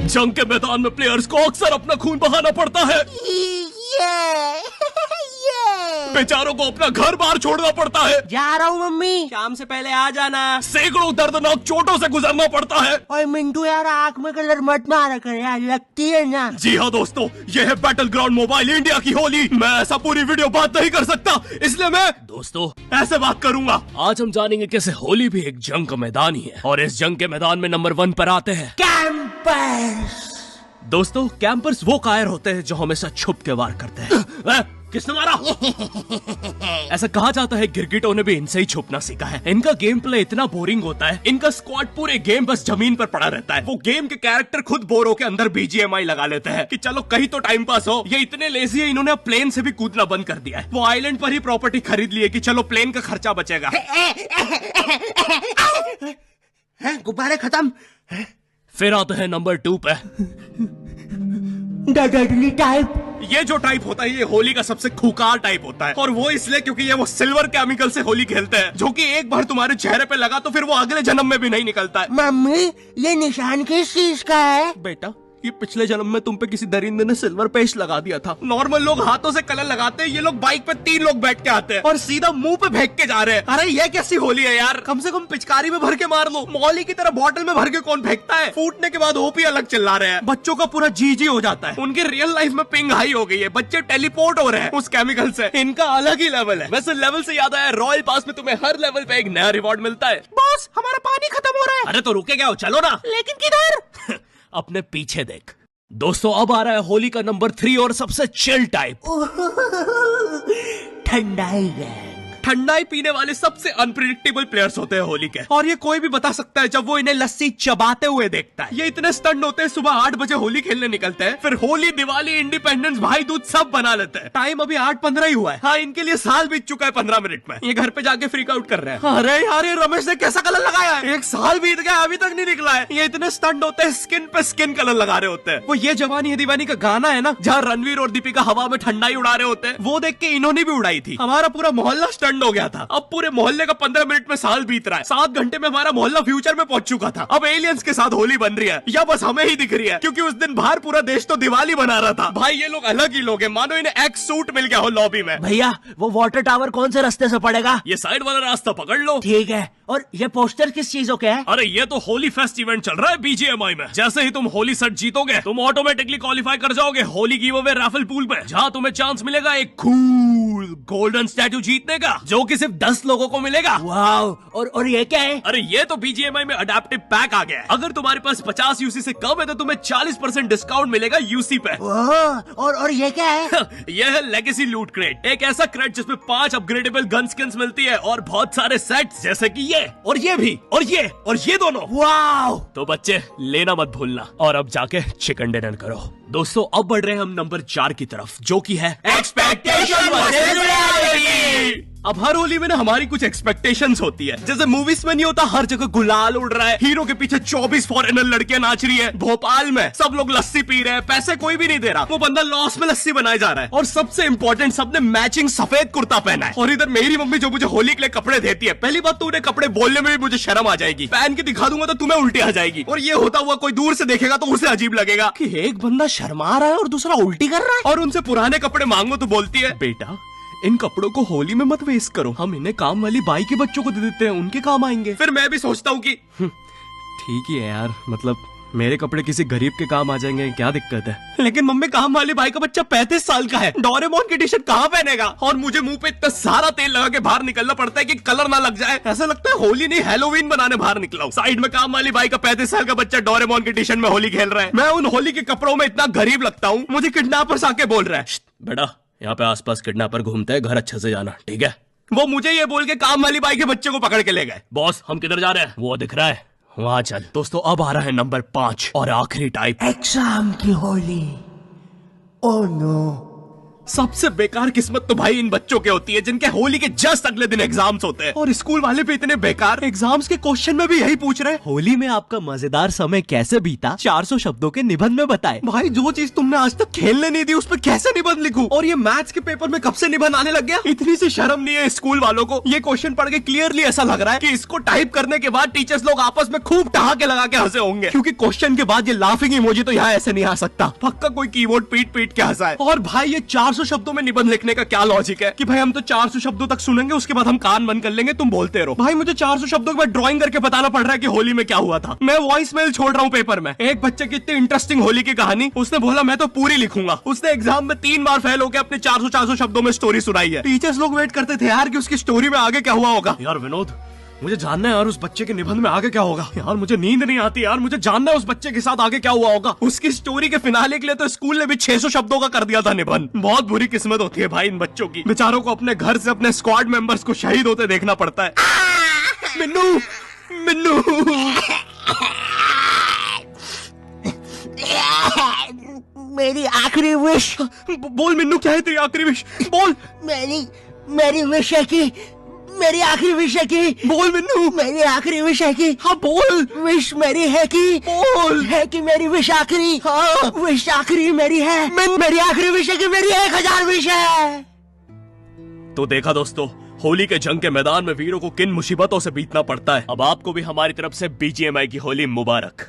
जंग के मैदान में प्लेयर्स को अक्सर अपना खून बहाना पड़ता है। बेचारों को अपना घर बार छोड़ना पड़ता है। जा रहा हूँ मम्मी, शाम से पहले आ जाना। सैकड़ों दर्दनाक चोटों से गुजरना पड़ता है। और मिंटू यार आँख में कलर मत मारा कर यार, लगती है ना। जी हाँ दोस्तों, ये है बैटल ग्राउंड मोबाइल इंडिया की होली। मैं ऐसा पूरी वीडियो बात नहीं कर सकता, इसलिए मैं दोस्तों ऐसे बात करूंगा। आज हम जानेंगे कैसे होली भी एक जंग का मैदान ही है, और इस जंग के मैदान में नंबर 1 पर आते हैं कैंपर्स। दोस्तों, कैंपर्स वो कायर होते हैं जो हमेशा छुप के वार करते हैं। किसने मारा? ऐसा कहा जाता है गिरगिटों ने भी इनसे ही छुपना सीखा है। इनका गेम प्ले इतना बोरिंग होता है, इनका स्क्वाड पूरे गेम बस जमीन पर पड़ा रहता है। वो गेम के कैरेक्टर खुद बोर होकर अंदर BGMI लगा लेते हैं कि चलो कहीं तो टाइम पास हो। ये इतने लेजी है, इन्होंने प्लेन से भी कूदना बंद कर दिया है। वो आइलैंड पर ही प्रॉपर्टी खरीद ली है कि चलो प्लेन का खर्चा बचेगा। गुब्बारे खत्म। फिर आते हैं नंबर 2 पे। Dudley type. ये जो टाइप होता है ये होली का सबसे खूंखार टाइप होता है, और वो इसलिए क्योंकि ये वो सिल्वर केमिकल से होली खेलते हैं, जो कि एक बार तुम्हारे चेहरे पे लगा तो फिर वो अगले जन्म में भी नहीं निकलता है। मम्मी ये निशान किस चीज का है? बेटा, ये पिछले जन्म में तुम पे किसी दरिंदे ने सिल्वर पेस्ट लगा दिया था। नॉर्मल लोग हाथों से कलर लगाते हैं, ये लोग बाइक पे 3 लोग बैठ के आते हैं और सीधा मुंह पे फेंक के जा रहे हैं। अरे ये कैसी होली है यार, कम से कम पिचकारी में भर के मार लो। मौली की तरह बॉटल में भर के कौन फेंकता है? फूटने के बाद ओपी अलग चिल्ला रहे हैं। बच्चों का पूरा जी हो जाता है। उनके रियल लाइफ में पिंग हाई हो गई है, बच्चे टेलीपोर्ट हो रहे हैं उस केमिकल से। इनका अलग ही लेवल है। वैसे लेवल से याद आया, रॉयल पास में तुम्हें हर लेवल पे एक नया रिवॉर्ड मिलता है। बॉस हमारा पानी खत्म हो रहा है। अरे तो रुके क्या हो, चलो ना। लेकिन किधर? अपने पीछे देख। दोस्तों, अब आ रहा है होली का नंबर 3 और सबसे चिल टाइप, ठंडाई गैंग। ठंडाई पीने वाले सबसे अनप्रिडिक्टेबल प्लेयर्स होते हैं होली के, और ये कोई भी बता सकता है जब वो इन्हें लस्सी चबाते हुए देखता है। ये इतने स्टंट होते हैं, सुबह 8 बजे होली खेलने निकलते हैं, फिर होली, दिवाली, इंडिपेंडेंस, भाई दूज सब बना लेते हैं। टाइम अभी 8:15 ही हुआ है। हाँ, इनके लिए साल बीत चुका है 15 मिनट में। ये घर पे जाके फ्रीक आउट कर रहे हैं। अरे यार, ये रमेश ने कैसा कलर लगाया है? 1 साल बीत गया अभी तक नहीं निकला है। ये इतने स्टंट होते हैं, स्किन पे स्किन कलर लगा रहे होते हैं। वो ये जवानी है दीवानी का गाना है ना, जहाँ रणवीर और दीपिका हवा में ठंडाई उड़ा रहे होते हैं, वो देख के इन्होंने भी उड़ाई थी। हमारा पूरा मोहल्ला स्टंट हो गया था। अब पूरे मोहल्ले का 15 मिनट में साल बीत रहा है। 7 घंटे में हमारा मोहल्ला फ्यूचर में पहुंच चुका था। अब एलियंस के साथ होली बन रही है, या बस हमें ही दिख रही है? क्योंकि उस दिन बाहर पूरा देश तो दिवाली बना रहा था। भाई ये लोग अलग ही लोग हैं, मानो इन्हें एक्स सूट मिल गया हो लॉबी में। भैया वो वाटर टावर कौन से रास्ते से पड़ेगा? ये साइड वाला रास्ता पकड़ लो। ठीक है। और ये पोस्टर किस चीजों के है? अरे ये तो होली फेस्ट इवेंट चल रहा है BGMI में। जैसे ही तुम होली सेट जीतोगे, तुम ऑटोमेटिकली क्वालिफाई कर जाओगे Holi give away Rafale pool में, जहाँ तुम्हें चांस मिलेगा एक कूल गोल्डन स्टैटू जीतने का, जो कि सिर्फ 10 लोगों को मिलेगा। वाओ। और ये क्या है? अरे ये तो BGMI में अडेप्टिव पैक आ गया है। अगर तुम्हारे पास 50 UC से कम है तो तुम्हें 40% डिस्काउंट मिलेगा UC पे। और ये क्या है? ये है लेगेसी लूट क्रेट, एक ऐसा क्रेट जिसमें 5 अपग्रेडेबल गन स्किन्स मिलती है और बहुत सारे सेट्स, जैसे कि ये और ये भी और ये दोनों। वाओ। तो बच्चे लेना मत भूलना, और अब जाके चिकन डिनर करो। दोस्तों, अब बढ़ रहे हैं हम नंबर 4 की तरफ, जो कि है एक्सपेक्टेशन वर्सेस रियलिटी। अब हर होली में ना हमारी कुछ एक्सपेक्टेशंस होती है। जैसे मूवीज में नहीं होता, हर जगह गुलाल उड़ रहा है, हीरो के पीछे 24 फॉरेनर लड़कियां नाच रही है, भोपाल में सब लोग लस्सी पी रहे हैं, पैसे कोई भी नहीं दे रहा, वो बंदा लॉस में लस्सी बनाया जा रहा है, और सबसे इंपॉर्टेंट सबने मैचिंग सफेद कुर्ता पहना है। और इधर मेरी मम्मी जो मुझे होली के लिए कपड़े देती है, पहली बात तो उन्हें कपड़े बोलने में भी मुझे शर्म आ जाएगी, पहन के दिखा दूंगा तो तुम्हें उल्टी आ जाएगी, और ये होता हुआ कोई दूर से देखेगा तो उसे अजीब लगेगा कि एक बंदा शर्मा रहा है और दूसरा उल्टी कर रहा है। और उनसे पुराने कपड़े मांगो तो बोलती है, बेटा इन कपड़ों को होली में मत वेस्ट करो, हम इन्हें काम वाली बाई के बच्चों को दे देते हैं, उनके काम आएंगे। फिर मैं भी सोचता हूँ कि ठीक ही है यार, मतलब मेरे कपड़े किसी गरीब के काम आ जाएंगे, क्या दिक्कत है? लेकिन मम्मी, काम वाली बाई का बच्चा 35 साल का है, डोरेमोन की टी शर्ट कहाँ पहनेगा? और मुझे मुंह पे इतना सारा तेल लगा के बाहर निकलना पड़ता है कि कलर ना लग जाए। ऐसा लगता है होली नहीं हैलोवीन बनाने बाहर निकला हूं। साइड में काम वाली बाई का 35 साल का बच्चा डोरेमोन की टी शर्ट में होली खेल रहा है। मैं उन होली के कपड़ों में इतना गरीब लगता हूँ, मुझे किडनैपर्स आके बोल रहा है, बेटा यहाँ पे आसपास किडनैपर घूमते हैं, घर अच्छे से जाना, ठीक है? वो मुझे ये बोल के काम वाली बाई के बच्चे को पकड़ के ले गए। बॉस हम किधर जा रहे हैं? वो दिख रहा है, वहां चल। दोस्तों, अब आ रहा है नंबर 5 और आखिरी टाइप, एग्जाम की होली। ओह नो, सबसे बेकार किस्मत तो भाई इन बच्चों के होती है जिनके होली के जस्ट अगले दिन एग्जाम्स होते हैं, और स्कूल वाले भी इतने बेकार, एग्जाम्स के क्वेश्चन में भी यही पूछ रहे हैं होली में आपका मजेदार समय कैसे बीता 400 शब्दों के निबंध में बताएं। भाई जो चीज तुमने आज तक खेलने नहीं दी उस पर कैसे निबंध लिखूं? और ये मैथ्स के पेपर में कब से निबंध आने लग गया? इतनी सी शर्म नहीं है स्कूल वालों को? ये क्वेश्चन पढ़ के क्लियरली ऐसा लग रहा है कि इसको टाइप करने के बाद टीचर्स लोग आपस में खूब ठहाके लगा के हंसे होंगे, क्योंकि क्वेश्चन के बाद ये लाफिंग इमोजी तो यहाँ ऐसे नहीं आ सकता। पक्का कोई कीबोर्ड पीट पीट के हंसा है। और भाई ये 400 शब्दों में निबंध लिखने का क्या लॉजिक है कि भाई हम तो 400 शब्दों तक सुनेंगे उसके बाद हम कान बंद कर लेंगे, तुम बोलते रहो। भाई मुझे 400 शब्दों के बाद ड्राइंग करके बताना पड़ रहा है कि होली में क्या हुआ था। मैं वॉइस मेल छोड़ रहा हूँ पेपर में। एक बच्चे की इतनी इंटरेस्टिंग होली की कहानी, उसने बोला मैं तो पूरी लिखूंगा। उसने एग्जाम में 3 बार फेल होकर अपने 400 शब्दों में स्टोरी सुनाई है। टीचर्स लोग वेट करते थे यार कि उसकी स्टोरी में आगे क्या हुआ होगा। यार विनोद, मुझे जानना है यार उस बच्चे के निबंध में आगे क्या होगा। यार मुझे नींद नहीं आती यार, मुझे जानना है उस बच्चे के साथ आगे क्या हुआ होगा। उसकी स्टोरी के फिनाले के लिए तो स्कूल ने भी 600 शब्दों का कर दिया था निबंध। बहुत बुरी किस्मत होती है भाई इन बच्चों की, बेचारों को अपने घर से अपने स्क्वाड मेंबर्स को शहीद होते देखना पड़ता है। मिन्नू मिन्नू मेरी आखिरी विश। बोल मिन्नू, क्या है तेरी आखिरी विश? बोल। मेरी विश है कि मेरी आखिरी विश है कि बोल मिन्नू। मेरी आखिरी विश है कि हाँ बोल। विश मेरी है कि बोल। है कि मेरी विश आखिरी। हाँ विश आखिरी मेरी है। मेरी आखिरी विश है कि मेरी 1000 विश है। तो देखा दोस्तों, होली के जंग के मैदान में वीरों को किन मुसीबतों से बीतना पड़ता है। अब आपको भी हमारी तरफ से BGMI की होली मुबारक।